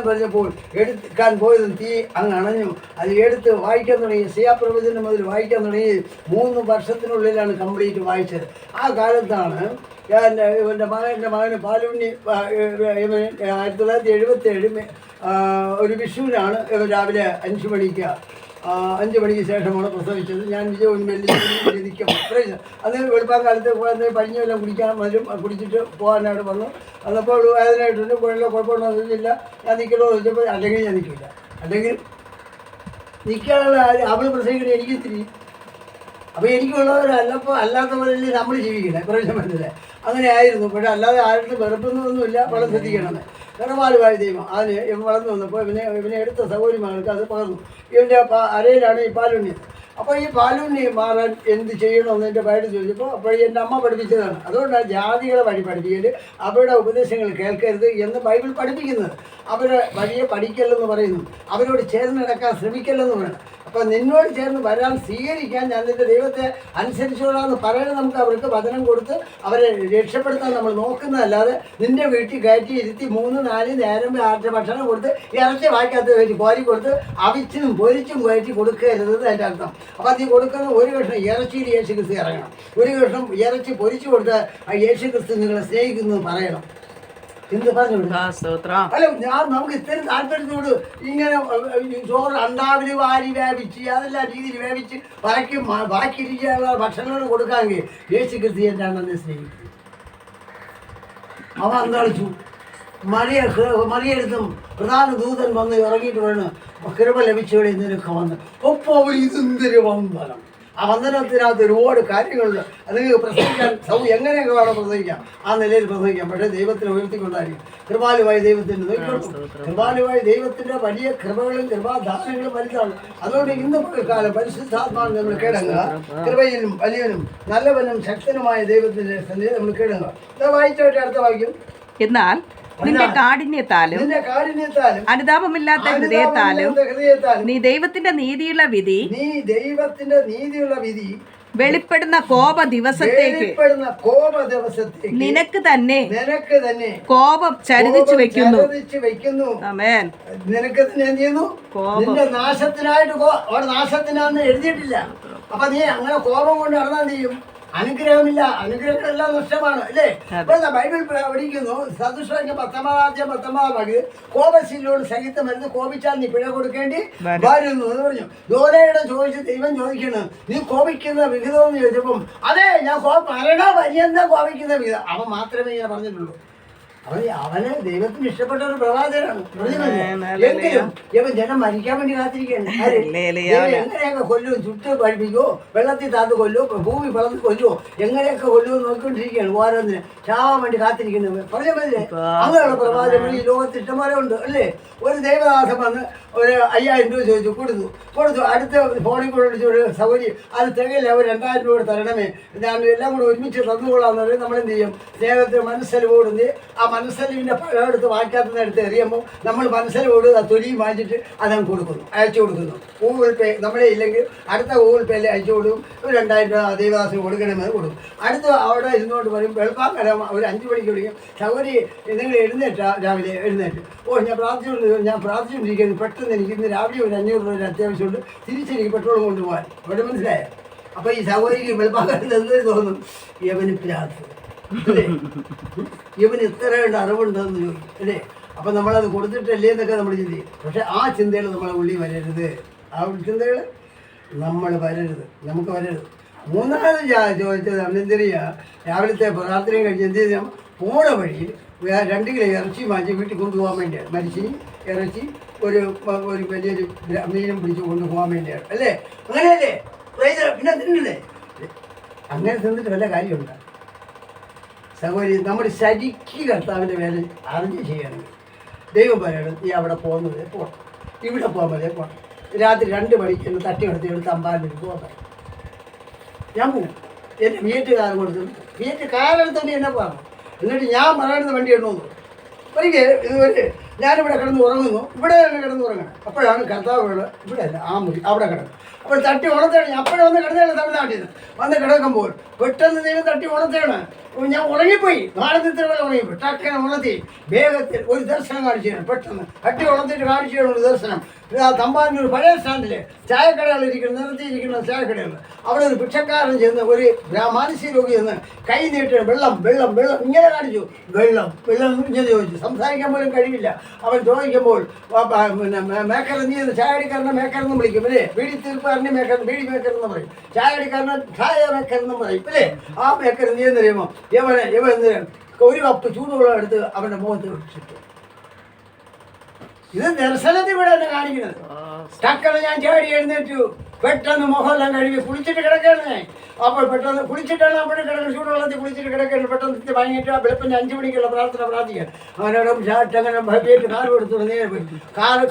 പറഞ്ഞപ്പോൾ എടുക്കാൻ പോയതും തീ അങ്ങ് അണഞ്ഞു. അത് എടുത്ത് വായിക്കാൻ തുടങ്ങി. ശിയാപ്രവചനം മുതൽ വായിക്കാൻ തുടങ്ങി 3 വർഷത്തിനുള്ളിലാണ് കംപ്ലീറ്റ് വായിച്ചത്. ആ കാലത്താണ് എൻ്റെ മകന് പാലുണ്ണി 1977 ഒരു വിഷുവിനാണ് രാവിലെ 5 മണിക്ക് 5 മണിക്ക് ശേഷമാണ് പ്രസവിച്ചത്. ഞാൻ നിൽക്കും. അന്ന് വെളുപ്പാങ്കാലത്ത് പഴിഞ്ഞ വല്ലതും കുടിച്ചിട്ട് പോകാനായിട്ട് വന്നു. അന്നപ്പോൾ വേദനയായിട്ടുണ്ട്. കുഴപ്പമൊന്നുമില്ല. ഞാൻ നിൽക്കണോ എന്ന് ചോദിച്ചപ്പോൾ അല്ലെങ്കിൽ ഞാൻ നിൽക്കില്ല. അല്ലെങ്കിൽ നിൽക്കാനുള്ള അവൾ പ്രസവിക്കണേ എനിക്ക് തിരി. അപ്പോൾ എനിക്കുള്ളവരല്ലപ്പോൾ അല്ലാത്ത പോലെ നമ്മൾ ജീവിക്കണേ. പ്രശ്നം മനസ്സിലെ അങ്ങനെ ആയിരുന്നു. പക്ഷേ അല്ലാതെ ആരുടെ വെറുപ്പൊന്നുമില്ല. വളരെ ശ്രദ്ധിക്കണമെന്ന് കടമാലുവായ ദൈവം അതിന് വളർന്നു വന്നപ്പോൾ ഇവനെ എടുത്ത സഹോദരിമാർക്ക് അത് പകർന്നു. ഇവൻ്റെ അരയിലാണ് ഈ പാലുണ്ണി. അപ്പോൾ ഈ പാലുണ്ണി മാറാൻ എന്ത് ചെയ്യണമെന്ന് എൻ്റെ വയറ്റ് ചോദിച്ചപ്പോൾ അപ്പോൾ എൻ്റെ അമ്മ പഠിപ്പിച്ചതാണ്. അതുകൊണ്ടാണ് ജാതികളെ വഴി പഠിപ്പിക്കൽ, അവരുടെ ഉപദേശങ്ങൾ കേൾക്കരുത് എന്ന് ബൈബിൾ പഠിപ്പിക്കുന്നത്. അവരെ വഴിയെ പഠിക്കല്ലെന്ന് പറയുന്നു. അവരോട് ചേർന്ന് നടക്കാൻ ശ്രമിക്കല്ലെന്ന് പറയണം. അപ്പം നിന്നോട് ചേർന്ന് വരാൻ സ്വീകരിക്കാൻ ഞാൻ നിൻ്റെ ദൈവത്തെ അനുസരിച്ചോളാന്ന് പറയണം. നമുക്ക് അവർക്ക് വചനം കൊടുത്ത് അവരെ രക്ഷപ്പെടുത്താൻ നമ്മൾ നോക്കുന്നതല്ലാതെ നിൻ്റെ വീട്ടിൽ കയറ്റി ഇരുത്തി 3-4 നേരം ആരുടെ ഭക്ഷണം കൊടുത്ത് ഇറച്ചി വായിക്കാത്ത കയറ്റി കോരി കൊടുത്ത് അവിച്ചും പൊരിച്ചും കയറ്റി കൊടുക്കരുത് അതിൻ്റെ അർത്ഥം. അപ്പം നീ കൊടുക്കുന്ന ഒരു കഷ്ണം ഇറച്ചിയിൽ യേശു ക്രിസ്തു ഇറങ്ങണം. ഒരു കഷ്ണം ഇറച്ചി പൊരിച്ചു കൊടുത്ത് ആ യേശു ക്രിസ്തു നിങ്ങളെ സ്നേഹിക്കുന്നു പറയണം. എന്ത് പറഞ്ഞു? അല്ല, നമുക്ക് ഇത്രയും താല്പര്യത്തോട് ഇങ്ങനെ ചോറ് അണ്ടാവില് വാരി വേവിച്ച് അതെല്ലാം രീതിയിൽ വേവിച്ച് ബാക്കിയിരിക്കാനുള്ള ഭക്ഷണങ്ങൾ കൊടുക്കാമെങ്കിൽ യേശു ക്രിസ്തു എൻ്റെ അണ്ണനെ സ്നേഹിക്കും. അവൻ അന്തളിച്ചു. മറിയെടുത്തും പ്രധാന ദൂതൻ വന്ന് ഇറങ്ങിയിട്ട് വേണം കൃപ ലഭിച്ചുകൂടെ നിനക്ക് വന്ന് ഒപ്പം അവർ ഇതെന്തൊരു വന്ദനം. ആ വന്ദനത്തിനകത്ത് ഒരുപാട് കാര്യങ്ങളുണ്ട്. അത് പ്രസംഗിക്കാൻ എങ്ങനെയൊക്കെ വേണം പ്രസംഗിക്കാം, ആ നിലയിൽ പ്രസംഗിക്കാം. പക്ഷേ ദൈവത്തിന് ഉയർത്തിക്കൊണ്ടായിരിക്കും. കൃപാലുവായ ദൈവത്തിൻ്റെ നോക്കിക്കൊണ്ടു. കൃപാലുവായ ദൈവത്തിൻ്റെ വലിയ കൃപകളും കൃപാദാനങ്ങളും വലുതാണ്. അതുകൊണ്ട് ഇന്ന് കാലം പരിശുദ്ധാത്മാവിൽ നമ്മൾ കിടങ്ങുക. കൃപയിലും വലിയനും നല്ലവനും ശക്തനുമായ ദൈവത്തിൻ്റെ സന്നിധിയിൽ നമ്മൾ കിടങ്ങുക. ഇത് വായിച്ചോട്ടെ, അടുത്ത വായിക്കും. എന്നാൽ നിന്റെ കാഠിന്യത്താലും അനുതാപമില്ലാത്ത ഹൃദയത്താലും നീ ദൈവത്തിന്റെ നീതിയുള്ള വിധി വെളിപ്പെടുന്ന കോപ ദിവസത്തേക്ക് നിനക്ക് തന്നെ കോപം ചരിച്ചു വെക്കുന്നു. ആമേൻ. നിനക്ക് തന്നെ എന്ത് ചെയ്യുന്നു? നിന്റെ നാശത്തിനായിട്ട് അവിടെ നാശത്തിനാന്ന് എഴുതിയിട്ടില്ല. അപ്പൊ നീ അങ്ങനെ കോപം കൊണ്ട് നടന്നാൽ എന്ത് ചെയ്യും? അനുഗ്രഹമില്ല. അനുഗ്രഹങ്ങളെല്ലാം നഷ്ടമാണ്, അല്ലേ? ബൈബിൾ പഠിക്കുന്നു. സദൃശവാക്യം 19 കോപശീലോട് സഹിതം വരുന്നു, കോപിച്ചാൽ നീ പിഴ കൊടുക്കേണ്ടി വരുന്നു എന്ന് പറഞ്ഞു. യോനയുടെ ചോദിച്ച് ദൈവം ചോദിക്കുന്നു, നീ കോപിക്കുന്ന വിഹിതം എന്ന് ചോദിച്ചപ്പം അതെ ഞാൻ മരണപര്യന്തം കോപിക്കുന്ന വിഹിതം. അവൻ മാത്രമേ ഇങ്ങനെ പറഞ്ഞിട്ടുള്ളൂ. അവന് ദൈവത്തിന് ഇഷ്ടപ്പെട്ട ഒരു പ്രവാചകനാണ്. എങ്കിലും ഇവൻ ജനം മരിക്കാൻ വേണ്ടി കാത്തിരിക്കുകയാണ്. എങ്ങനെയൊക്കെ കൊല്ലുമോ, ചുട്ട് പഠിപ്പിക്കുമോ, വെള്ളത്തിൽ താത്ത് കൊല്ലുമോ, ഭൂമി വളർന്ന് കൊല്ലുമോ, എങ്ങനെയൊക്കെ കൊല്ലുമോ നോക്കിക്കൊണ്ടിരിക്കുകയാണ്. ഓരോന്നിന് ചാവാൻ വേണ്ടി കാത്തിരിക്കുന്നത്. പറഞ്ഞ മതി. അങ്ങനെയുള്ള പ്രവാചകർ ഈ ലോകത്ത് ഇഷ്ടംപോലെ ഉണ്ട്, അല്ലേ? ഒരു ദൈവദാസൻ വന്ന് ഒരു 5000 രൂപ ചോദിച്ചു, കൊടുത്തു. അടുത്ത ഫോണിൽ കൂടെ വിളിച്ചൊരു സൗകര്യം അത് തികയില്ല, അവർ 2000 രൂപ തരണമേ, ഞാൻ എല്ലാം കൂടെ ഒരുമിച്ച് തന്നുകൊള്ളാന്ന് പറയും. നമ്മളെന്ത് ചെയ്യും? സ്നേഹത്തിന് മനസ്സലിവോടുന്ന് ആ മനസ്സലിവിൻ്റെ പഴം എടുത്ത് വായിക്കാത്തത് എടുത്ത് എറിയുമ്പോൾ നമ്മൾ മനസ്സലിവോട് ആ തൊലിയും വാങ്ങിച്ചിട്ട് അതങ്ങ് കൊടുക്കുന്നു, അയച്ചു കൊടുക്കുന്നു. ഗൂഗിൾ പേ നമ്മളെ ഇല്ലെങ്കിൽ അടുത്ത ഗൂഗിൾ പേയിൽ അയച്ചു കൊടുക്കും. 2000 രൂപ ദൈവദാസന് കൊടുക്കണമെന്ന് കൊടുക്കും. അടുത്ത് അവിടെ ഇരുന്നോട്ട് പറയും, വെളുപ്പാങ്കരം ഒരു 5 മണിക്ക് വിളിക്കും, സൗകര്യം നിങ്ങൾ എഴുന്നേറ്റാ, രാവിലെ എഴുന്നേറ്റ്, ഞാൻ പ്രാർത്ഥിച്ചുകൊണ്ടിരിക്കുന്നു, പെട്ടെന്ന് എനിക്ക് ഇന്ന് രാവിലെ ഒരു 500 രൂപ അത്യാവശ്യമുണ്ട്, തിരിച്ചെനിക്ക് പെട്രോൾ കൊണ്ടുപോകാൻ. അവിടെ മനസ്സിലായോ? അപ്പോൾ ഈ സൗകര്യം വെളുപ്പാങ്കരത്തിൽ എന്തൊരു തോന്നും? യവന് പ്രാർത്ഥന, അല്ലേ? ഇവന് ഇത്രയുണ്ട് അറിവുണ്ടെന്ന് ചോദിക്കും, അല്ലേ? അപ്പം നമ്മളത് കൊടുത്തിട്ടല്ലേ എന്നൊക്കെ നമ്മൾ ചിന്തിക്കും. പക്ഷെ ആ ചിന്തകൾ നമ്മളെ ഉള്ളിൽ വരരുത്. ആ ചിന്തകൾ നമ്മൾ വരരുത്, നമുക്ക് വരരുത്. മൂന്നാമത് ചോദിച്ചത് അന്നെന്തരിയ രാവിലത്തെ പ്രാർത്ഥനയും കഴിഞ്ഞ് എന്ത് ചെയ്താൽ പോണ വഴിയിൽ 2 കിലോ ഇറച്ചി വാങ്ങിച്ച് വീട്ടിൽ കൊണ്ടുപോകാൻ വേണ്ടിയാണ്. മരിച്ചിനി ഇറച്ചി ഒരു വലിയൊരു മീനും പിടിച്ച് കൊണ്ടുപോകാൻ വേണ്ടിയാണ്, അല്ലേ? അങ്ങനെയല്ലേ? പിന്നെ തിന്നില്ലേ? അങ്ങനെ തിന്നിട്ട് വല്ല കാര്യമുണ്ട്? സഹോദരി, നമ്മൾ ശരിക്ക് കർത്താവിൻ്റെ വേല അറിഞ്ഞ് ചെയ്യണമെങ്കിൽ ദൈവം പറയണം, നീ അവിടെ പോകുന്നത് പോകണം, ഇവിടെ പോകുമ്പോഴേ പോകണം. രാത്രി 2 മണിക്ക് എന്നെ തട്ടി എടുത്ത് അമ്പാലിന് പോകാൻ ഞാൻ പോകും. എൻ്റെ വീട്ടുകാരൻ കൊടുത്തിട്ട് വീട്ടുകാരെടുത്തോണ്ട് എന്നെ പോകണം. എന്നിട്ട് ഞാൻ പറയുന്നത് വണ്ടി എണ്ണുന്നു. ഒരിക്കൽ ഇതുവരെ ഞാനിവിടെ കിടന്ന് ഉറങ്ങുന്നു, ഇവിടെ തന്നെ കിടന്ന് ഉറങ്ങണം. അപ്പോഴാണ് കർത്താവ് ഇവിടെ അല്ല ആ മുറി അവിടെ കിടന്നു. അപ്പോൾ തട്ടി ഉണർത്തേണ്. അപ്പോഴേ വന്ന് കിടന്നതാണ് തമിഴ്നാട്ടിൽ നിന്ന് വന്ന് കിടക്കുമ്പോൾ പെട്ടെന്ന് ദൈവം തട്ടി ഉണർത്തേണ്. ഞാൻ ഉറങ്ങിപ്പോയി, നാളത്തെ ഉറങ്ങിപ്പോയി. ടക്കനെ ഉണർത്തി വേഗത്തിൽ ഒരു ദർശനം കാണിച്ചു തരണം. പെട്ടെന്ന് തട്ടി ഉണർത്തിയിട്ട് കാണിച്ചു തരണം ഒരു ദർശനം. തമ്പാനൂർ പഴയ സ്റ്റാൻഡിൽ ചായക്കടകളിരിക്കുന്ന നിരത്തിയിരിക്കുന്ന ചായക്കടകൾ അവിടെ ഒരു ഭിക്ഷക്കാരൻ ചെന്ന് ഒരു മാനസിക രോഗി ചെന്ന് കൈ നീട്ടി വെള്ളം ഇങ്ങനെ കാണിച്ചു. വെള്ളം ഇങ്ങനെ ചോദിച്ചു. സംസാരിക്കാൻ പോലും കഴിയില്ല. അവൻ ചോദിക്കുമ്പോൾ പിന്നെ മേക്കർ നീ ചായടിക്കാരനെ മേക്കറെന്നും വിളിക്കും, അല്ലേ? ബീഡി തീർപ്പുകാരനെ ബീഡി മേക്കറെന്ന് പറയും. ചായടിക്കാരനെ ചായ മേക്കറെന്നും പറയും, അല്ലേ? ആ മേക്കർ നീ എന്നറിയുമോ? ഇവൻ ഒരു കപ്പ് ചൂടുവെള്ളം എടുത്ത് അവൻ്റെ മുഖത്ത് വെച്ചിട്ടു. ഇത് ദർശനത്തിൽ ഇവിടെ തന്നെ കാണിക്കുന്നത്. ടക്കനെ ഞാൻ ചാടി എഴുന്നേറ്റു, പെട്ടെന്ന് മുഖമെല്ലാം കഴുകി കുളിച്ചിട്ട് കിടക്കണേ. അപ്പോൾ പെട്ടെന്ന് കുളിച്ചിട്ടാണ് അവിടെ കിടക്കുന്നത്, ചൂടുവെള്ളത്തിൽ കുളിച്ചിട്ട് കിടക്കുന്നത്. പെട്ടെന്ന് വാങ്ങിയിട്ട് വെളുപ്പിന് 5 മണിക്കുള്ള പ്രാർത്ഥിക്കാൻ അവനോടും അങ്ങനെ ഭയപ്പെട്ട് കാർ കൊടുത്തു നേരെ പോയി.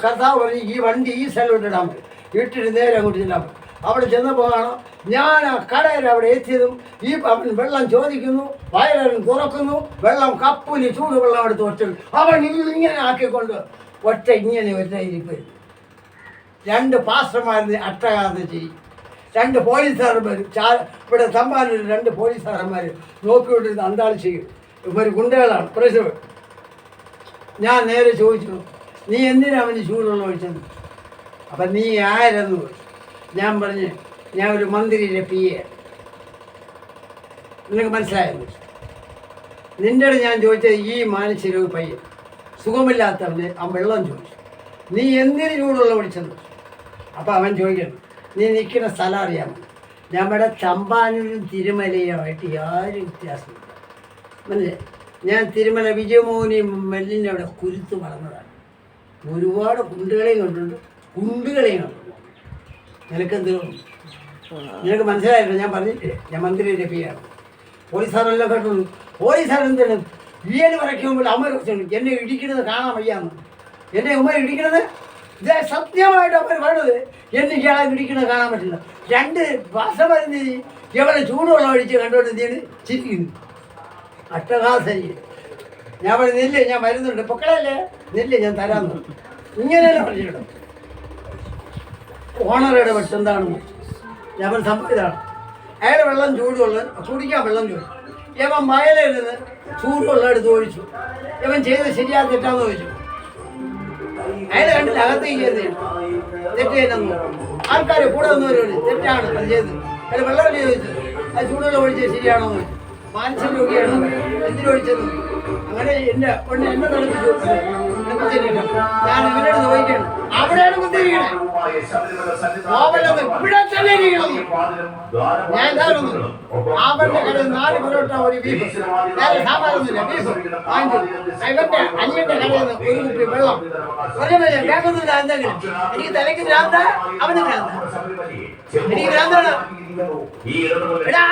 കർത്താവ് പറഞ്ഞ് ഈ വണ്ടി ഈ സ്ഥലം ഇടാൻ പോയി, ഇട്ടിട്ട് നേരെ അങ്ങോട്ട് ചെല്ലാൻ പോയി. അവിടെ ചെന്നപ്പോഴാണ് ഞാൻ ആ കടയിൽ അവിടെ എത്തിയതും ഈ അവൻ വെള്ളം ചോദിക്കുന്നു, വയലൻ തുറക്കുന്നു, വെള്ളം കപ്പൂലി ചൂടുവെള്ളം എടുത്ത് ഒറ്റ അവൻ ഇങ്ങനെ ആക്കിക്കൊണ്ട് ഒറ്റ ഇരിപ്പ്. 2 പാസ്റ്റർമാരിന് അട്ടകാതെ ചെയ്യും. 2 പോലീസുകാരന്മാർ ഇവിടെ തമ്പാനൂർ 2 പോലീസുകാരന്മാർ നോക്കിക്കൊണ്ടിരുന്ന് അന്താൾ ചെയ്യും. ഇവർ ഗുണ്ടകളാണ്, പ്രശ്നം. ഞാൻ നേരെ ചോദിച്ചു, നീ എന്തിനാ അവന് ചൂടുവെള്ളം ഒഴിച്ചത്? അപ്പം നീ ആരെന്ന് ചോദിച്ചു. ഞാൻ പറഞ്ഞ് ഞാൻ ഒരു മന്ത്രിയുടെ PA. നിനക്ക് മനസ്സിലായെന്ന് വെച്ചു. നിൻ്റെ ഞാൻ ചോദിച്ചത് ഈ മാനസിക പയ്യൻ സുഖമില്ലാത്തവന് ആ വെള്ളം ചോദിച്ചു, നീ എന്തിന് ചൂടുവെള്ളം ഒഴിച്ചെന്ന്. അപ്പോൾ അവൻ ചോദിക്കണം, നീ നിൽക്കുന്ന സ്ഥലം അറിയാമോ? നമ്മുടെ തമ്പാനൂരും തിരുമലയുമായിട്ട് യാതൊരു വ്യത്യാസമില്ല, മനസ്സിലായി? ഞാൻ തിരുമല വിജയമോഹനി മെല്ലിൻ്റെ അവിടെ കുരുത്ത് വളർന്നതാണ്. ഒരുപാട് കുണ്ടുകളെയും കണ്ടിട്ടുണ്ട്, കുണ്ടുകളെയും കണ്ടിട്ടുണ്ട്. നിനക്കെന്ത് നിനക്ക് മനസ്സിലായില്ല? ഞാൻ പറഞ്ഞിട്ടില്ലേ, ഞാൻ മന്ത്രി രഫിയാണ്. പോലീസുകാരെല്ലാം കേട്ടു. പോലീസുകാർ എന്താണ് വീട് വരയ്ക്കുമ്പോൾ അമ്മ വെച്ചിട്ടുണ്ട് എന്നെ ഇടിക്കുന്നത് കാണാൻ വയ്യാന്ന്. എന്നെ ഉമ്മ ഇടിക്കണത് ഇത് സത്യമായിട്ട് അവർ വേണ്ടത്. എന്നെ ഇയാളെ ഇടിക്കുന്നത് കാണാൻ പറ്റില്ല. 2 മാസം വരുന്ന എവിടെ ചൂടുവെള്ളം ഒഴിച്ച് കണ്ടുകൊണ്ട് എന്താണ് ചിരിക്കുന്നു. അട്ടഹാസരി. ഞാൻ പറഞ്ഞു നെല്ല് ഞാൻ വരുന്നുണ്ട്, പൊക്കളല്ലേ നെല്ല് ഞാൻ തരാമെന്ന്. ഇങ്ങനെയല്ല പറഞ്ഞിട്ടുണ്ടോ? ഓണർ ഇടപെട്ട് എന്താണെന്ന് ഞാൻ പറഞ്ഞ സംഭവം ഇതാണ്. അയാൾ വെള്ളം ചൂടുവെള്ളം കുടിക്കാൻ വെള്ളം ചോദിച്ചു. ഇവൻ വയലിൽ നിന്ന് ചൂടുവെള്ളം എടുത്ത് ഒഴിച്ചു. ഇവൻ ചെയ്ത് ശരിയാ തെറ്റാന്ന് ചോദിച്ചു. അയാൾ കണ്ടില്ല അകത്തേക്ക് ചെയ്ത് തെറ്റ് ചെയ്യുന്നു. ആൾക്കാർ കൂടെ വന്നവരോട് തെറ്റാണ് അത് ചെയ്ത്. അയാൾ വെള്ളം ചോദിച്ചു, അത് ചൂടുവെള്ളം ഒഴിച്ചത് ശരിയാണോ എന്ന് ചോദിച്ചു. മാനസിക രോഗിയാണ്, എന്തിനൊഴിച്ചത്? അങ്ങനെ എന്നെ കളിപ്പിച്ചു. ഞാൻ ഇവരോട് ചോദിക്കണം, അവിടെയാണ് കുത്തിരിക്കണേ, ഇവിടെ തന്നെ ഇരിക്കണം. ഞാൻ എന്താണെന്ന് അവന്റെ കടയിൽ 4 പൊറോട്ട ഒരു ബീഫ്, വേറെ സാമ്പാറൊന്നുമില്ല, ബീഫ് വാങ്ങിച്ചു. ഇവന്റെ അനിയന്റെ കടയിൽ നിന്ന് 1 കുപ്പി വെള്ളം. കേൾക്കുന്നില്ല എന്തെങ്കിലും. എനിക്ക് തലയ്ക്ക് ഭ്രാന്ത, അവന് ഭ്രാന്ത. എനിക്ക് ഭ്രാന്താണ്.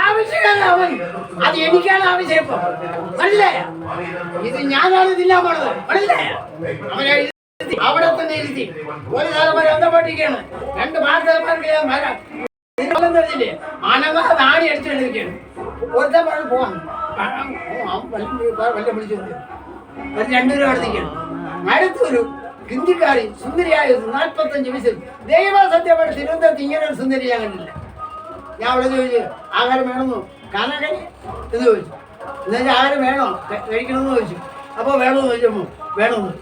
ആവശ്യമാണ് അവൻ, അത് എനിക്കാണ് ആവശ്യം. ഇപ്പൊ മനസ്സിലായ? ഇത് ഞാനാണ് തിന്നാൻ പോണത്, മനസ്സിലായ? അവനെ അവിടെ തന്നെ ഇരുത്തി. ഒരു തലമുറ ബന്ധപ്പെട്ടിരിക്കുകയാണ്. 2 മാസമാർക്ക് ഞാൻ വരാം. ില്ലേ അനങ്ങാതെ ആണി അടിച്ചുകൊണ്ടിരിക്കുകയാണ്. ഒരുത്തൻ പറഞ്ഞു പോവാൻ വല്ല വിളിച്ചു 2 രൂപ അടുത്തിരിക്കുകയാണ്. അടുത്തൊരു ഹിന്ദിക്കാരി സുന്ദരിയായ 45 വയസ്സിൽ ദൈവസത്യമായിട്ട് തിരുവനന്തപുരത്ത് ഇങ്ങനെ ഒരു സുന്ദരി ഞാൻ കണ്ടില്ല. ഞാൻ അവിടെ ചോദിച്ചു ആഹാരം വേണമെന്നോ കാനാകരി എന്ന് ചോദിച്ചു. എന്നുവെച്ചാൽ ആഹാരം വേണോ കഴിക്കണമെന്ന് ചോദിച്ചു. അപ്പോൾ വേണമെന്ന് ചോദിച്ചപ്പോൾ വേണമെന്ന്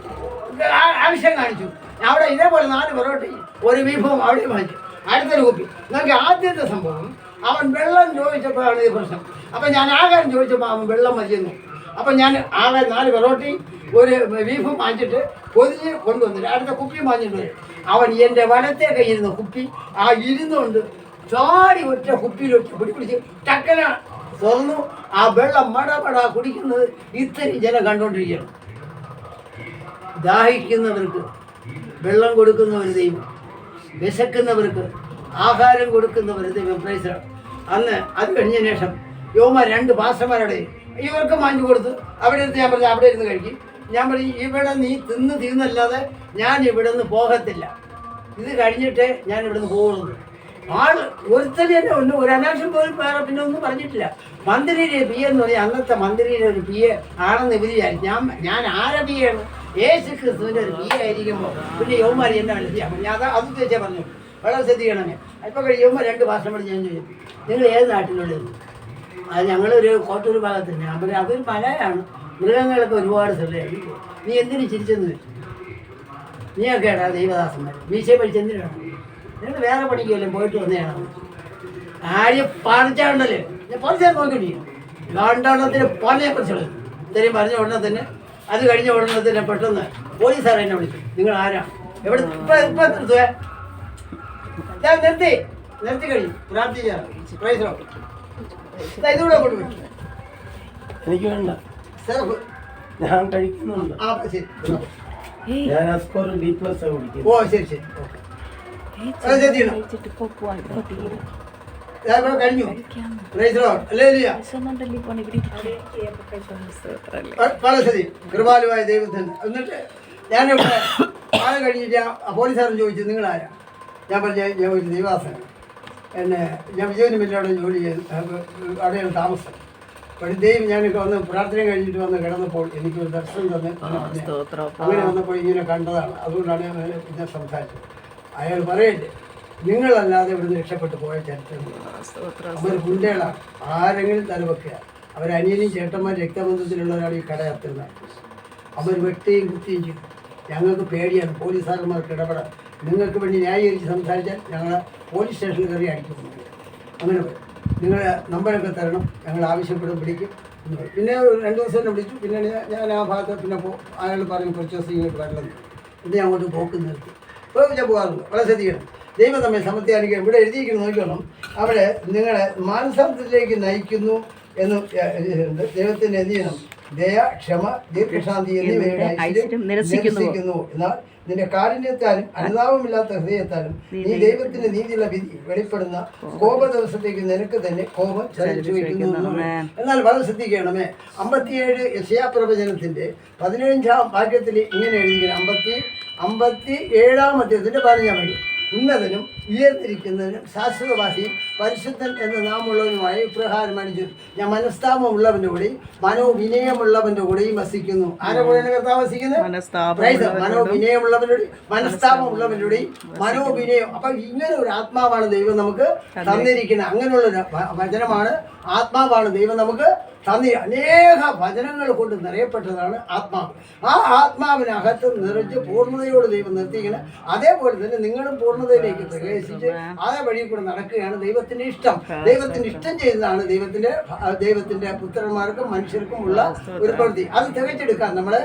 ആവശ്യം കാണിച്ചു. അവിടെ ഇതേപോലെ 4 പൊറോട്ടയും 1 ബീഫും അവിടെ വാങ്ങിച്ചു. അടുത്തൊരു കുപ്പി. നമുക്ക് ആദ്യത്തെ സംഭവം അവൻ വെള്ളം ചോദിച്ചപ്പോഴാണ് ഈ പ്രശ്നം. അപ്പം ഞാൻ ആഹാരം ചോദിച്ചപ്പോൾ അവൻ വെള്ളം മതിയെന്നു. അപ്പം ഞാൻ ആഹാരം 4 പൊറോട്ടയും 1 ബീഫും വാങ്ങിച്ചിട്ട് പൊതിഞ്ഞ് കൊണ്ടുവന്നില്ല. അടുത്ത കുപ്പിയും വാങ്ങിച്ചിട്ട് അവൻ എൻ്റെ വലത്തെ കയ്യിരുന്ന കുപ്പി ആ ഇരുന്നുകൊണ്ട് ചാടി ഒറ്റ കുപ്പിയിലൊറ്റ പിടിച്ച് ടക്കന തുറന്നു. ആ വെള്ളം മടമട കുടിക്കുന്നത് ഇത്രയും ജനം കണ്ടുകൊണ്ടിരിക്കുകയാണ്. ദാഹിക്കുന്നവർക്ക് വെള്ളം കൊടുക്കുന്നവർ ദൈവം, വിശക്കുന്നവർക്ക് ആഹാരം കൊടുക്കുന്നവർ ദൈവം. പ്രൈസാണ്. അന്ന് അത് കഴിഞ്ഞ ശേഷം യോമാർ 2 പാസ്റ്റർമാരുടെ ഇവർക്ക് വാങ്ങി കൊടുത്ത് അവിടെ ഇരുന്ന് ഞാൻ പറഞ്ഞു അവിടെ ഇരുന്ന് കഴിക്കും. ഞാൻ പറഞ്ഞു ഇവിടെ നീ തിന്ന് തീർന്നല്ലാതെ ഞാൻ ഇവിടെ നിന്ന് പോകത്തില്ല, ഇത് കഴിഞ്ഞിട്ടേ ഞാൻ ഇവിടെ നിന്ന് പോകുള്ളൂ. ആള് ഒരുത്തന്നെ ഒന്ന് ഒരു അനാവശ്യം പോലും വേറെ പിന്നെ ഒന്നും പറഞ്ഞിട്ടില്ല. മന്ത്രിയുടെ പി എന്ന് പറഞ്ഞാൽ അന്നത്തെ മന്ത്രിയുടെ ഒരു പി എ ആണെന്ന് വിധിയായിരുന്നു. ഞാൻ ആരെ പി ആണ്? യേശു ക്രിസ്തുവിൻ്റെ ഒരു പി ആയിരിക്കുമ്പോൾ പിന്നെ യൗമാരി എന്നെ വിളിച്ചാൽ ഞാൻ അത് ചോദിച്ചാൽ പറഞ്ഞു വളരെ ശ്രദ്ധിക്കണമേ. ഇപ്പോൾ യൗമാർ 2 ഭാഷ ഞാൻ ചോദിച്ചു നിങ്ങൾ ഏത് നാട്ടിലുള്ളത്? അത് ഞങ്ങളൊരു കോട്ടൂർ ഭാഗത്തുണ്ട്. ഞാൻ പറഞ്ഞു അതൊരു മലയാണ്, മൃഗങ്ങളൊക്കെ ഒരുപാട് ശ്രദ്ധയാണ്. നീ എന്തിനു ചിരിച്ചെന്ന് വെച്ചു? നീയൊക്കെയാടാ ദൈവദാസന്മാർ മീശയെ പഠിച്ചെന്തിനാണ്? നിങ്ങൾ വേറെ പണിക്കുമല്ലോ പോയിട്ട് വന്നതാണ്. ആര്യ പഠിച്ചാണ്ടല്ലേ ഞാൻ പഠിച്ചാൽ നോക്കിയിരിക്കും. ഗാണ്ടാണത്തിന് പലയെ കുറിച്ചുള്ളത് ഇത്രയും പറഞ്ഞ ഉടനെ തന്നെ അത് കഴിഞ്ഞ ഉടനെ തന്നെ പെട്ടെന്ന് പോലീസുകാർ എന്നെ വിളിച്ചു. നിങ്ങൾ ആരാണ്? എവിടെ ഇപ്പം നിർത്തുവേ? ഞാൻ നിർത്തി കഴിഞ്ഞു. പ്രാർത്ഥിക്കാം. ഇതുകൂടെ കൊണ്ടുപോയി എനിക്ക് വേണ്ട, ഞാൻ കഴിക്കുന്നുണ്ട്. ആ ശരി. ഞാൻ അസ്കോർ D+ കുടിക്കും. ഓ ശരി ശരി. കഴിഞ്ഞു. വളരെ ശരി. കൃപാലുവായ ദൈവത്തിന്. എന്നിട്ട് ഞാനിവിടെ ആളെ കഴിഞ്ഞിട്ട് പോലീസുകാരൻ ചോദിച്ചു നിങ്ങൾ ആരാ? ഞാൻ പറഞ്ഞു ഞാൻ ഒരു ദൈവാസനാണ്. എന്നെ ഞാൻ വിജയനിമില്ലവിടെ ജോലി ചെയ്ത് അവിടെയാണ് താമസം. പക്ഷേ ദൈവം ഞാനൊക്കെ വന്ന് പ്രാർത്ഥന കഴിഞ്ഞിട്ട് വന്ന് കിടന്നപ്പോൾ എനിക്കൊരു ദർശനം തന്നെ അങ്ങനെ വന്നപ്പോൾ ഇങ്ങനെ കണ്ടതാണ്. അതുകൊണ്ടാണ് ഞാൻ പിന്നെ സംസാരിച്ചത്. അയാൾ പറയല്ലേ നിങ്ങളല്ലാതെ ഇവിടുന്ന് രക്ഷപ്പെട്ടു പോയ ചരിത്രം അവർ ഗുണ്ടകളാണ്. ആരെങ്കിലും തലവെക്കുക. അവരനിയനും ചേട്ടന്മാർ രക്തബന്ധത്തിലുള്ളവരാണ് ഈ കട എത്തുന്നത്. അവർ വെട്ടുകയും കുത്തുകയും ചെയ്യും. ഞങ്ങൾക്ക് പേടിയാണ് പോലീസുകാരന്മാർക്ക് ഇടപെടാൻ. നിങ്ങൾക്ക് വേണ്ടി ന്യായീകരിച്ച് സംസാരിച്ചാൽ ഞങ്ങൾ പോലീസ് സ്റ്റേഷനിൽ കയറി അടിക്കുന്നു. അങ്ങനെ പറയും. നിങ്ങൾ നമ്പരൊക്കെ തരണം, ഞങ്ങൾ ആവശ്യപ്പെടും പിടിക്കും എന്ന് പറയും. പിന്നെ 2 ദിവസം തന്നെ വിളിച്ചു. പിന്നെ ഞാൻ ആ ഭാഗത്ത് പിന്നെ അയാൾ പറഞ്ഞു കുറച്ച് ദിവസം ഇങ്ങോട്ട് വരണമെന്ന്. ഇത് ഞാൻ അങ്ങോട്ട് പോക്ക് നിർത്തി. ഇപ്പോൾ ഞാൻ പോകാറുണ്ട്. വളരെ ശ്രദ്ധിക്കണം. ദൈവം നമ്മെ സമത്യാനിക്കാൻ ഇവിടെ എഴുതിയിരിക്കുന്നത് നോക്കണം. അവിടെ നിങ്ങളെ മാനസാന്തരത്തിലേക്ക് നയിക്കുന്നു എന്ന് ദൈവത്തിന് എന്ത് ചെയ്യണം? ദയ, ക്ഷമ, ദീർഘശാന്തി എന്നിവയുടെ ഐശ്വര്യം നിരസിക്കുന്നു. എന്നാൽ നിന്റെ കാരുണ്യത്താലും അനുതാപമില്ലാത്ത ഹൃദയത്താലും നീ ദൈവത്തിന്റെ നീതിയുള്ള വിധി വെളിപ്പെടുന്ന കോപ ദിവസത്തേക്ക് നിനക്ക് തന്നെ കോപം ചലിച്ചു വയ്ക്കുന്നു. എന്നാൽ വളരെ ശ്രദ്ധിക്കണമേ, 57 യെശയ്യാ പ്രവചനത്തിന്റെ 15-ാം വാക്യത്തിൽ ഇങ്ങനെ എഴുതിയിരിക്കണം. 57-ാം അധ്യായത്തിന്റെ 15-ാം വാക്യം: ഉന്നതനും ഉയർന്നിരിക്കുന്നതിനും ശാശ്വതവാസിയും പരിശുദ്ധൻ എന്ന നാമുള്ളവനുമായ ഇപ്രകാരം അണിഞ്ഞു, ഞാൻ മനസ്താപമുള്ളവന്റെ കൂടെയും മനോവിനയമുള്ളവന്റെ കൂടെയും വസിക്കുന്നു. ആരുടെ കൂടെയാണ് കർത്താവ് വസിക്കുന്നത്? മനോവിനയമുള്ളവരുടെയും മനസ്താപമുള്ളവരുടെയും മനോവിനയം. അപ്പൊ ഇങ്ങനെ ഒരു ആത്മാവാണ് ദൈവം നമുക്ക് തന്നിരിക്കുന്നത്. അങ്ങനെയുള്ളൊരു വചനമാണ്, ആത്മാവാണ് ദൈവം നമുക്ക് തന്നി. അനേക വചനങ്ങൾ കൊണ്ട് നിറയപ്പെട്ടതാണ് ആത്മാവ്. ആ ആത്മാവിനകത്ത് നിറച്ച് പൂർണ്ണതയോട് ദൈവം നിർത്തിക്കണം. അതേപോലെ തന്നെ നിങ്ങളും പൂർണ്ണതയിലേക്ക് പ്രവേശിച്ച് അതേ വഴി കൂടെ നടക്കുകയാണ് ദൈവത്തിന്റെ ഇഷ്ടം. ദൈവത്തിന്റെ ഇഷ്ടം ചെയ്യുന്നതാണ് ദൈവത്തിന്റെ പുത്രന്മാർക്കും മനുഷ്യർക്കും ഉള്ള ഒരു പ്രവൃത്തി. അത് തികച്ചെടുക്കാൻ നമ്മള്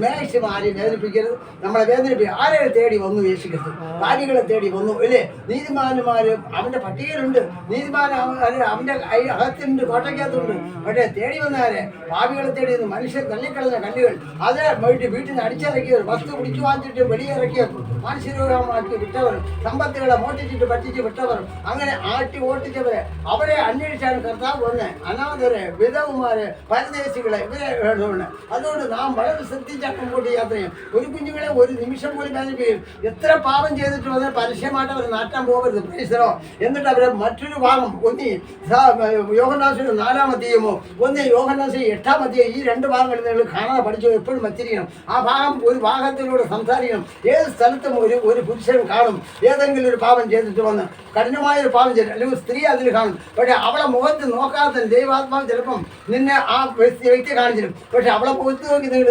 മാക്സിമം ആരെയും വേദനിപ്പിക്കരുത്. നമ്മളെ വേദനിപ്പിക്കുക. ആരെ തേടി വന്നു യേശുക്രിസ്തു? ഭാര്യകളെ തേടി വന്നു, അല്ലേ? നീതിമാന്മാര് അവന്റെ പട്ടികയിലുണ്ട്, നീതിമാൻ അവന്റെ അകത്തുണ്ട്, കോട്ടയ്ക്കകത്തുണ്ട്. പക്ഷേ തേടി വന്നാരെ? ഭാവികളെ തേടി വന്നു. മനുഷ്യർ തള്ളിക്കളഞ്ഞ കല്ലുകൾ അത് വീട്ടിൽ നിന്ന് അടിച്ചിറക്കിയവർ, വസ്തു പിടിച്ചു വാങ്ങിച്ചിട്ട് വെളിയിറക്കിയവർ, മാനസികരോഗമാക്കി വിട്ടവർ, സമ്പത്തുകളെ മോട്ടിച്ചിട്ട് പറ്റിച്ച് വിട്ടവർ, അങ്ങനെ ആട്ടി ഓട്ടിച്ചവരെ അവരെ അന്വേഷിച്ചാണ് കർത്താവ് വന്ന്. അനാഥരെ, വിധവുമാരെ, പരദേശികളെ ഇവരെ വേണമെന്ന്. അതുകൊണ്ട് നാം വളരെ ശ്രദ്ധിച്ചാൽ മുമ്പോട്ട് യാത്ര ചെയ്യും. ഒരു കുഞ്ഞുങ്ങളെ ഒരു നിമിഷം പോലും വേദനിപ്പിക്കും. എത്ര പാപം ചെയ്തിട്ട് വന്നാൽ പരസ്യമായിട്ട് അവർ നാട്ടാൻ പോകരുത്. പ്രൈസറോ. എന്നിട്ട് അവരെ മറ്റൊരു ഭാഗം ഒന്നി യോഹന്നാസിന്റെ 4-ാം അധ്യായമോ ഒന്ന് യോഹന്നാസിന്റെ 8-ാം അധ്യായം, ഈ 2 ഭാഗങ്ങളിൽ നിങ്ങൾ കാണാതെ പഠിച്ചോ എപ്പോഴും വച്ചിരിക്കണം. ആ ഭാഗം ഒരു ഭാഗത്തിലൂടെ സംസാരിക്കണം. ഏത് സ്ഥലത്തും ഒരു പുരുഷൻ കാണും ഏതെങ്കിലും ഒരു പാപം ചെയ്തിട്ട് വന്ന്, കഠിനമായൊരു പാപം ചെയ്തു, അല്ലെങ്കിൽ സ്ത്രീ അതിൽ കാണും. പക്ഷെ അവളെ മുഖത്ത് നോക്കാതെ ദൈവാത്മാവ് ചിലപ്പം നിന്നെ ആ വ്യക്തിയെ കാണിച്ചിരും. പക്ഷെ അവളെ മുഖത്ത് നോക്കി നിങ്ങൾ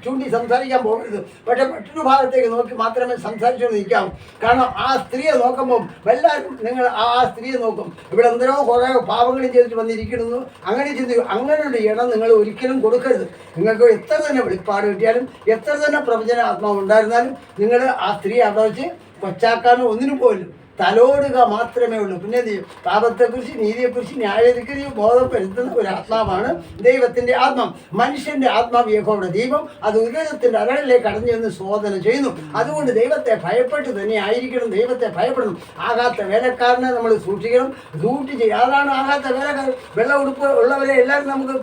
ചൂണ്ടി സംസാരിക്കാൻ പോകരുത്. പക്ഷെ മറ്റൊരു ഭാഗത്തേക്ക് നോക്കി മാത്രമേ സംസാരിച്ചുകൊണ്ട് നിൽക്കാവൂ. കാരണം ആ സ്ത്രീയെ നോക്കുമ്പോൾ എല്ലാവരും നിങ്ങൾ ആ സ്ത്രീയെ നോക്കും. ഇവിടെ എന്തോ കുറേ പാപങ്ങളും ചെയ്തിട്ട് വന്നിരിക്കുന്നു, അങ്ങനെ ചിന്തിക്കും. അങ്ങനെയുള്ള ഇടം നിങ്ങൾ ഒരിക്കലും കൊടുക്കരുത്. നിങ്ങൾക്ക് എത്ര തന്നെ വെളിപ്പാട് കിട്ടിയാലും എത്ര തന്നെ പ്രവചന ആത്മാവ് ഉണ്ടായിരുന്നാലും നിങ്ങൾ ആ സ്ത്രീ അവിടെ വെച്ച് കൊച്ചാക്കാനോ ഒന്നിനും പോലും തലോടുക മാത്രമേ ഉള്ളൂ. പിന്നെ എന്ത് ചെയ്യും? പാപത്തെക്കുറിച്ച്, നീതിയെക്കുറിച്ച്, ന്യായവിധിക്ക് ബോധം വരുത്തുന്ന ഒരു ആത്മാവാണ് ദൈവത്തിന്റെ ആത്മാവ്. മനുഷ്യന്റെ ആത്മാവ് യഹോവയുടെ ദീപം, അത് ഉദരത്തിന്റെ അരകളിലേക്ക് അടഞ്ഞു എന്ന് ശോധന ചെയ്യുന്നു. അതുകൊണ്ട് ദൈവത്തെ ഭയപ്പെട്ട് തന്നെ ആയിരിക്കണം. ദൈവത്തെ ഭയപ്പെടണം. ആകാത്ത വേലക്കാരനെ നമ്മൾ സൂക്ഷിക്കണം, ഡ്യൂട്ടി ചെയ്യും. അതാണ് ആകാത്ത വേലക്കാരൻ. വെള്ള ഉടുപ്പ് ഉള്ളവരെ എല്ലാവരും നമുക്ക്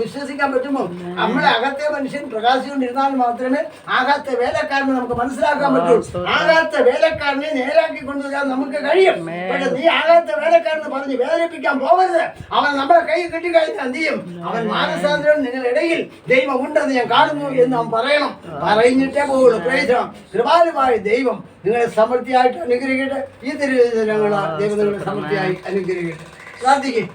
വിശ്വസിക്കാൻ പറ്റുമോ? നമ്മളെ അകത്തെ മനുഷ്യൻ പ്രകാശിച്ചുകൊണ്ടിരുന്നാൽ മാത്രമേ ആകാത്ത വേലക്കാരനെ നമുക്ക് മനസ്സിലാക്കാൻ പറ്റൂ. ആകാത്ത വേലക്കാരനെ നേരാക്കി കൊണ്ടുവരാൻ നമുക്ക് കഴിയും. പക്ഷെ നീ ആകാത്ത വേലക്കാരെന്ന് പറഞ്ഞ് വേദനിപ്പിക്കാൻ പോകരുത്. അവൻ നമ്മളെ കൈ കിട്ടിക്കഴിഞ്ഞാൽ എന്ത് ചെയ്യും? അവൻ മാനസാന്തരം നിങ്ങളുടെ ഇടയിൽ ദൈവമുണ്ടെന്ന് ഞാൻ കാണുന്നു എന്ന് അവൻ പറയണം. പറഞ്ഞിട്ടേ പോകുള്ളൂ. പ്രേരിതം കൃപാലുമായ ദൈവം നിങ്ങളെ സമൃദ്ധിയായിട്ട് അനുഗ്രഹിക്കട്ടെ. ഈ തിരുവചനങ്ങൾ ദൈവം നിങ്ങളെ സമൃദ്ധിയായി അനുഗ്രഹിക്കട്ടെ. പ്രാർത്ഥിക്കും.